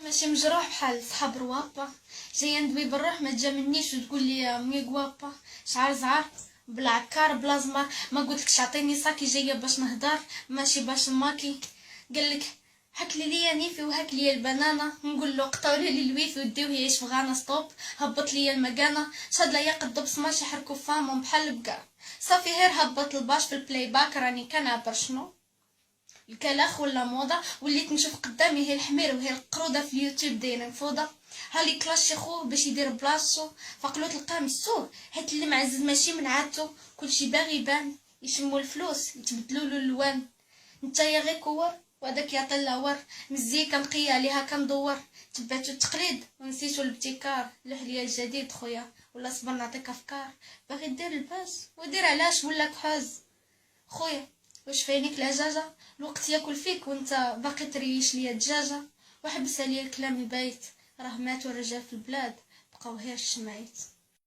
ماشي مجروح بحال صحاب روابا. جايه ندوي بالروح ما تجاملنيش وتقول لي مي غوابا. شعر زعر بلا عكار بلا زمر. ما قلتلكش عطيني ساكي جايه باش نهدر ماشي باش نماكي. قالك هاكلي ليا نيفي وهاك ليا البنانه. نقول له قطعولي لي الويفي وديوه يعيش في غانا ستوب. هبط ليا المكانه شاد ليا قد بصماش يحركوا فامهم بحال البقر. صافي غير هبط الباش في البلاي باك راني كنعبر شنو الكلاخ ولا موضه. وليت نشوف قدامي هي الحمير وهي القروده في اليوتيوب دايرين فوضى. هالي كلاش خوه باش يدير بلاصتو فقلو تلقاه مسوه. هات اللي معزز ماشي من عادتو. كلشي باغي يبان يشمو الفلوس يتبدلولو اللوان. نتايا غير كور وهداك يعطي الهور. مزيكا نقيه عليها كندور. تبعتو التقليد ونسيتو الابتكار. الحليا الجديد خويا ولا صبر نعطيك افكار. باغي دير الباس ودير علاش ولا كحوز خويا. واش فاينيك العجاجة الوقت ياكل فيك وانت باقي تريش ليا الدجاجة. وحبس عليا الكلام البايت راه ماتوا الرجال في البلاد بقاو غير الشمايت.